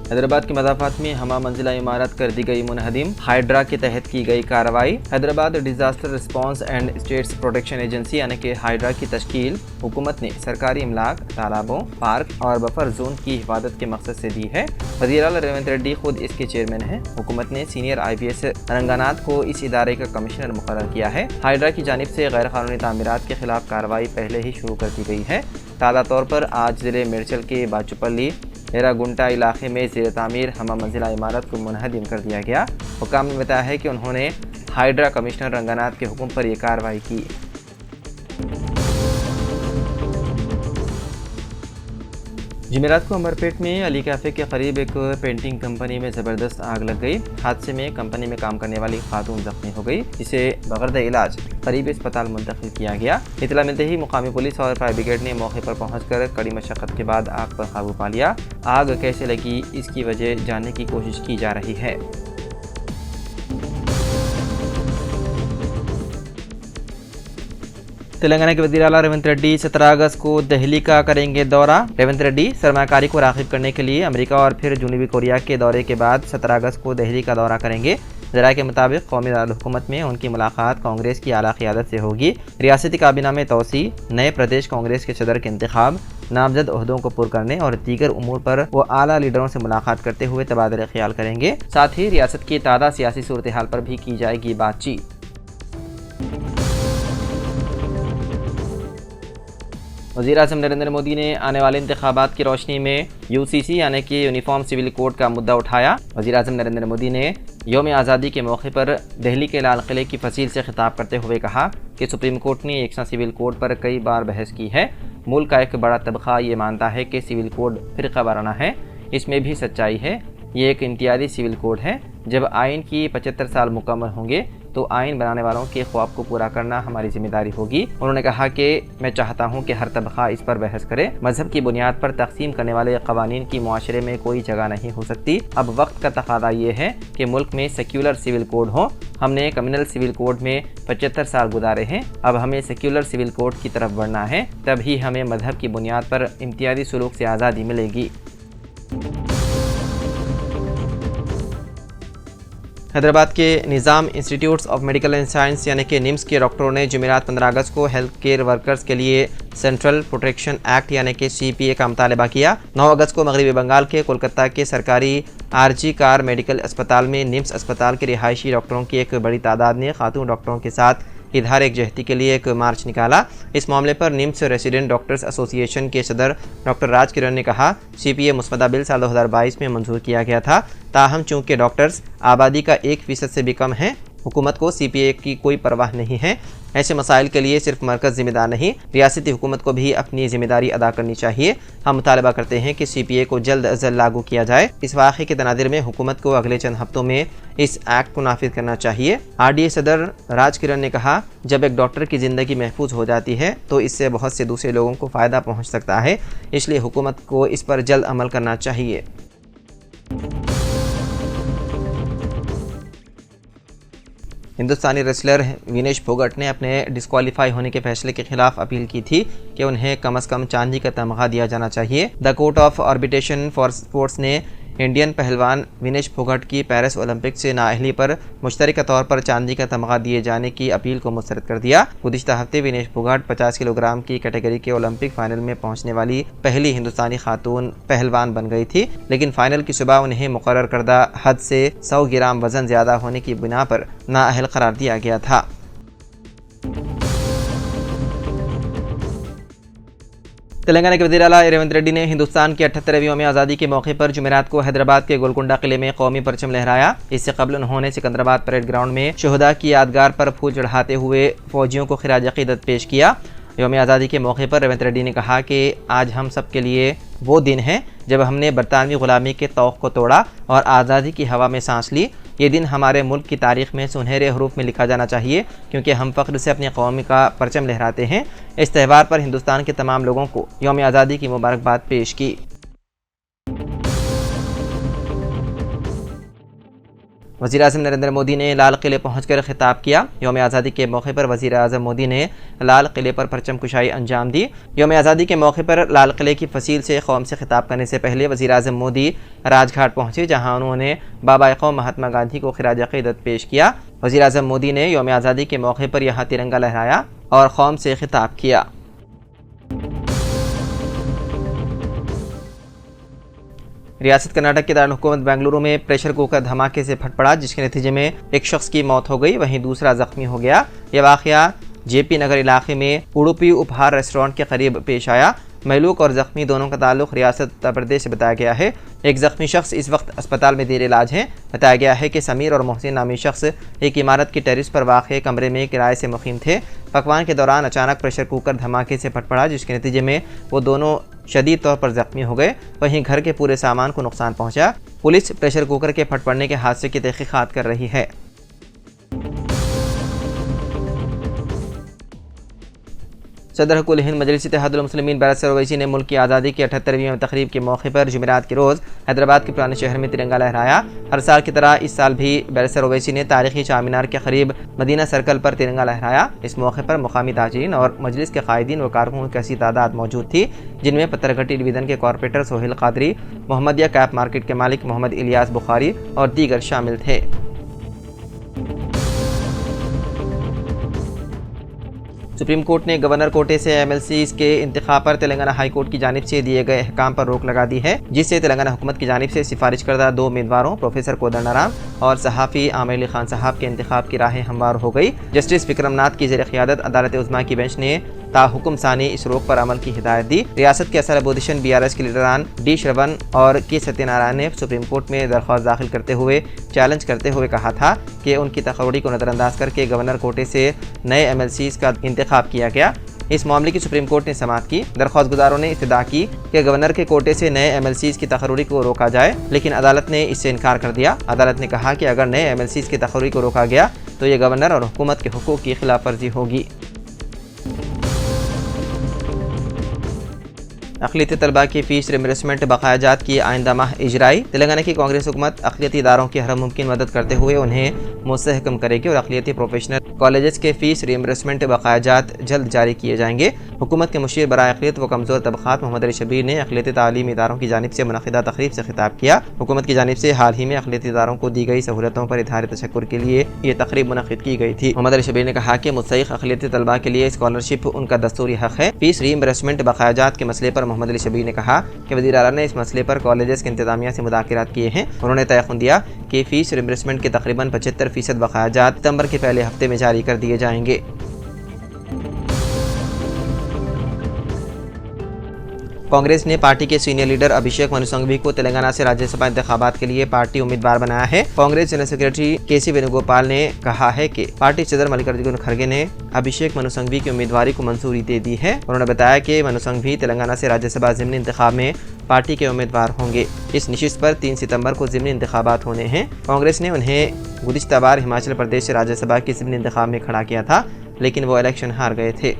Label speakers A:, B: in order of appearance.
A: हैदराबाद के मज़ाफ़ात में हमा मंजिला इमारत कर दी गई मुनहदिम। हाइड्रा के तहत की गई कार्रवाई। Hyderabad disaster response and states protection agency यानी कि हाइड्रा की तश्कील हुकूमत ने सरकारी इमलाक, तालाबों, पार्क और बफर जोन की हिफाजत के मकसद से दी है। वज़ीर आला रेवंत रेड्डी खुद इसके चेयरमैन हैं। हुकूमत ने सीनियर IPS रंगानाथ को इस इदारे का कमिश्नर मुकर्रर किया है। हाइड्रा की जानिब से गैर कानूनी तामीरात के खिलाफ कार्रवाई पहले ही शुरू कर दी गई है। ताज़ा तौर पर आज ज़िले मेरचल के बाचुपल्ली एरागुंटा इलाके में ज़ेर तामीर हमा मंजिला इमारत को मुनहदिम कर दिया गया। हुकाम ने बताया है कि उन्होंने हाइड्रा कमिश्नर रंगानाथ के हुक्म पर यह कार्रवाई की। जुमेरात को अमरपेट में अली कैफ़े के करीब एक पेंटिंग कंपनी में ज़बरदस्त आग लग गई। हादसे में कंपनी में काम करने वाली खातून जख्मी हो गई, जिसे बगैर इलाज करीबी अस्पताल मुंतकिल किया गया। इतला मिलते ही मुकामी पुलिस और फायर ब्रिगेड ने मौके पर पहुंचकर कड़ी मशक्क़त के बाद आग पर काबू पा लिया। आग कैसे लगी इसकी वजह जानने की कोशिश की जा रही है। तेलंगाना के वज़ीर आला रेवंत रेड्डी 17 अगस्त को दिल्ली का करेंगे दौरा। रेवंत रेड्डी सरमाकारी को राग़िब करने के लिए अमेरिका और फिर जनूबी कोरिया के दौरे के बाद 17 अगस्त को दिल्ली का दौरा करेंगे। ज़राए के मुताबिक कौमी दारुल-हुकूमत में उनकी मुलाकात कांग्रेस की आला क़ियादत से होगी। रियासती काबीना में तोसी, नए प्रदेश कांग्रेस के सदर के इंतखाब, नामजद ओहदों को पुर करने और दीगर उमूर पर वो आला लीडरों से मुलाकात करते हुए तबादला ख्याल करेंगे। साथ ही रियासत की ताज़ा सियासी सूरत हाल पर भी की जाएगी बातचीत। वज़ीर-ए-आज़म नरेंद्र मोदी ने आने वाले इंतखाबात की रोशनी में UCC यानी कि यूनिफॉर्म सिविल कोड का मुद्दा उठाया। वज़ीर-ए-आज़म नरेंद्र मोदी ने यौम आज़ादी के मौके पर दिल्ली के लाल किले की फसील से खिताब करते हुए कहा कि सुप्रीम कोर्ट ने यकसा सिविल कोड पर कई बार बहस की है। मुल्क का एक बड़ा तबका ये मानता है कि सिविल कोड फ़िरका वाराना है। इसमें भी सच्चाई है। ये एक इम्तियाज़ी सिविल कोड है। जब आइन की 75 साल मुकम्मल होंगे तो आइन बनाने वालों के ख्वाब को पूरा करना हमारी जिम्मेदारी होगी। उन्होंने कहा कि मैं चाहता हूं कि हर तबका इस पर बहस करे। मजहब की बुनियाद पर तकसीम करने वाले कवानीन की मुआशरे में कोई जगह नहीं हो सकती। अब वक्त का तकादा ये है कि मुल्क में सेक्युलर सिविल कोड हो। हमने कम्युनल सिविल कोड में 75 साल गुजारे हैं। अब हमें सेक्युलर सिविल कोड की तरफ बढ़ना है, तभी हमें मजहब की बुनियाद पर इम्तियाजी सुलूक से आज़ादी मिलेगी। हैदराबाद के Nizam institutes of medical and science यानी कि NIMS के डॉक्टरों ने जुमेरात 15 अगस्त को हेल्थ केयर वर्कर्स के लिए सेंट्रल प्रोटेक्शन एक्ट यानी कि CPA का मुतालबा किया। 9 अगस्त को मगरबी बंगाल के कोलकाता के सरकारी RG कार मेडिकल अस्पताल में NIMS अस्पताल के रिहायशी डॉक्टरों की एक बड़ी तादाद ने खातून डॉक्टरों के साथ इजहार एकजहती के लिए एक मार्च निकाला। इस मामले पर NIMS रेसिडेंट डॉक्टर्स एसोसिएशन के सदर डॉक्टर राज किरण ने कहा, CPA मुस्वदा बिल साल 2022 में मंजूर किया गया था। ताहम चूँकि डॉक्टर्स आबादी का 1% से भी कम हैं, हुकूमत को CPA की कोई परवाह नहीं है। ऐसे मसाइल के लिए सिर्फ मरकज़ ज़िम्मेदार नहीं, रियासती हुकूमत को भी अपनी ज़िम्मेदारी अदा करनी चाहिए। हम मुतालबा करते हैं कि CPA को जल्द अज जल्द लागू किया जाए। इस वाक़े के तनादिर में हुकूमत को अगले चंद हफ्तों में इस एक्ट को नाफिज करना चाहिए। RDA सदर राज किरण ने कहा, जब एक डॉक्टर की ज़िंदगी महफूज हो जाती है तो इससे बहुत से दूसरे लोगों को फ़ायदा पहुँच सकता है, इसलिए हुकूमत को इस पर जल्द अमल करना चाहिए। हिंदुस्तानी रेसलर विनेश फोगट ने अपने डिस्क्वालीफाई होने के फैसले के खिलाफ अपील की थी कि उन्हें कम से कम चांदी का तमगा दिया जाना चाहिए। The court of arbitration for sports ने इंडियन पहलवान विनेश फोगट की पेरिस ओलंपिक से नाअहली पर मुश्तरका तौर पर चांदी का तमगा दिए जाने की अपील को मुस्तरद कर दिया। गुज़िश्ता हफ्ते विनेश फोगट 50 किलोग्राम की कैटेगरी के ओलंपिक फाइनल में पहुंचने वाली पहली हिंदुस्तानी खातून पहलवान बन गई थी, लेकिन फाइनल की सुबह उन्हें मुकर्रर करदा हद से 100 ग्राम वजन ज़्यादा होने की बिना पर नाअहल करार दिया गया था। तेलंगाना के वज़ीर आला रेवंत रेड्डी ने हिंदुस्तान की 78वीं यौम आज़ादी के मौके पर जुमेरात को हैदराबाद के गोलकुंडा किले में कौमी परचम लहराया। इससे कबल उन्होंने सिकंदराबाद परेड ग्राउंड में शहदा की यादगार पर फूल चढ़ाते हुए फौजियों को खिराज अक़ीदत पेश किया। यौम आज़ादी के मौके पर रेवंत रेड्डी ने कहा कि आज हम सब के लिए वो दिन है जब हमने बरतानवी ग़ुलामी के तौक़ को तोड़ा और आज़ादी की हवा में सांस ली। ये दिन हमारे मुल्क की तारीख़ में सुनहरे हरूफ में लिखा जाना चाहिए, क्योंकि हम फ़ख्र से अपनी कौम का परचम लहराते हैं। इस त्यौहार पर हिंदुस्तान के तमाम लोगों को यौम आज़ादी की मुबारकबाद पेश की। वज़ीर-ए-आज़म नरेंद्र मोदी ने लाल किले पहुंचकर खिताब किया। यौम आज़ादी के मौके पर वज़ीर-ए-आज़म मोदी ने लाल किले पर परचम कुशाई अंजाम दी। यौम आज़ादी के मौके पर लाल किले की फसील से कौम से खिताब करने से पहले वज़ीर-ए-आज़म मोदी राजघाट पहुंचे, जहां उन्होंने बाबा कौम महात्मा गांधी को खिराज अक़ीदत पेश किया। वज़ीर-ए-आज़म मोदी ने यौम आज़ादी के मौके पर यहाँ तिरंगा लहराया और कौम से खिताब किया। रियासत कर्नाटक के दारुल-हुकूमत बेंगलुरु में प्रेशर कुकर धमाके से फट पड़ा, जिसके नतीजे में एक शख्स की मौत हो गई, वहीं दूसरा जख्मी हो गया। यह वाक़या जेपी नगर इलाके में उडुपी उपहार रेस्टोरेंट के करीब पेश आया। महलूक और जख्मी दोनों का ताल्लुक रियासत उत्तर प्रदेश से बताया गया है। एक जख्मी शख्स इस वक्त अस्पताल में देर इलाज है। बताया गया है कि समीर और मोहसिन नामी शख्स एक इमारत की टेरिस पर वाक़ कमरे में किराए से मुक़ीम थे। पकवान के दौरान अचानक प्रेशर कुकर धमाके से फट पड़ा, जिसके नतीजे में वो दोनों शदीद तौर पर जख्मी हो गए। वहीं घर के पूरे सामान को नुकसान पहुँचा। पुलिस प्रेशर कुकर के फट पड़ने के हादसे की तहक़ीक़ात कर रही है। सदर हुकूल हिंद मजलिस इत्तेहादुल मुस्लिमीन बैरिस्टर ओवैसी ने मुल्क की आज़ादी की 78वीं तकरीब के मौके पर जुमेरात के रोज़ हैदराबाद के पुराने शहर में तिरंगा लहराया। हर साल की तरह इस साल भी बैरिस्टर ओवैसी ने तारीखी चार मीनार के करीब मदीना सर्कल पर तिरंगा लहराया। इस मौके पर मुकामी ताजिरीन और मजलिस के कायदीन व कारकुनों की कैसी तादाद मौजूद थी, जिनमें पत्थरघट्टी डिवीज़न के corporator Sohail Qadri, Mohammadia cap market के मालिक मोहम्मद इलियास बुखारी और दीगर शामिल थे। सुप्रीम कोर्ट ने गवर्नर कोटे से MLCs के इंतखाब पर तेलंगाना हाई कोर्ट की जानिब से दिए गए अहकाम पर रोक लगा दी है, जिससे तेलंगाना हुकूमत की जानिब से सिफारिश करदा 2 उम्मीदवारों प्रोफेसर कोदंडराम और सहाफ़ी आमिर अली खान साहब के इंतखाब की राहें हमवार हो गई। जस्टिस विक्रमनाथ की ज़ेर क़ियादत अदालत उज़्मा की बेंच ने ताहुकुम सानी इस रोक पर अमल की हिदायत दी। रियासत के असर अपोजिशन BRS के लीडरान D श्रवण और K सत्यनारायण ने सुप्रीम कोर्ट में दरख्वास्त दाखिल करते हुए चैलेंज करते हुए कहा था कि उनकी तकर्री को नज़रअंदाज करके गवर्नर कोटे से नए MLCs का इंतखाब किया गया। इस मामले की सुप्रीम कोर्ट ने समाअत की। दरख्वास्त गुजारों ने इत्तदा की कि गवर्नर के कोटे से नए MLCs की तकर्री को रोका जाए, लेकिन अदालत ने इससे इनकार कर दिया। अदालत ने कहा कि अगर नए MLCs की तकर्री को रोका गया तो ये गवर्नर और हुकूमत के हुकूक की खिलाफ वर्जी होगी। अक़लियती तलबा की फ़ीस रिम्बर्समेंट बकायाजात की आइंदा माह इजराई। तेलंगाना की कांग्रेस हुकूमत अक़लियती इदारों की हर मुमकिन मदद करते हुए उन्हें मुस्तहकम करेगी और अक़लियती प्रोफेशनल कॉलेजेस के फ़ीस रिम्बर्समेंट बकायाजात जल्द जारी किए जाएंगे। हुकूमत के मुशीर बराए अक़लियत व कमज़ोर तबक़ात मोहम्मद अली शबीर ने अक़लियती तालीमी इदारों की जानिब से मुनक़िदा तक़रीब से खिताब किया। हुकूमत की जानिब से हाल ही में अक़लियती इदारों को दी गई सहूलतों पर इज़हार तशक्कुर के लिए ये तक़रीब मुनक़िद की गई थी। मोहम्मद अली शबीर ने कहा कि मुस्तहिक़ अक़लियती तलबा के लिए स्कॉलरशिप उनका दस्तूरी हक़ है। फ़ीस रिम्बर्समेंट बकायाजात के मसले पर मोहम्मद अली शबीर ने कहा कि वज़ीर आला ने इस मसले पर कॉलेजेस की इंतज़ामिया से मुज़ाकरात किए हैं। उन्होंने तयक़ुन दिया कि फ़ीस रिम्बर्समेंट के तकरीबन 75% बकायाजात सितंबर के पहले हफ्ते में जारी कर दिए जाएंगे। कांग्रेस ने पार्टी के सीनियर लीडर अभिषेक मनु सिंघवी को तेलंगाना से राज्यसभा इंतखाबात के लिए पार्टी उम्मीदवार बनाया है। Congress general secretary KC Venugopal ने कहा है कि पार्टी सदर मल्लिकार्जुन खड़गे ने अभिषेक मनु सिंघवी की उम्मीदवारी को मंजूरी दे दी है। उन्होंने बताया कि मनु सिंघवी तेलंगाना से राज्यसभा ज़िमनी इंतखाब में पार्टी के उम्मीदवार होंगे। इस नशिस्त पर 3 सितंबर को ज़िमनी इंतखाबात होने हैं। कांग्रेस ने उन्हें गुज़िश्ता बार हिमाचल प्रदेश से राज्यसभा के ज़िमनी इंतखाब में खड़ा किया था, लेकिन वो इलेक्शन हार गए थे।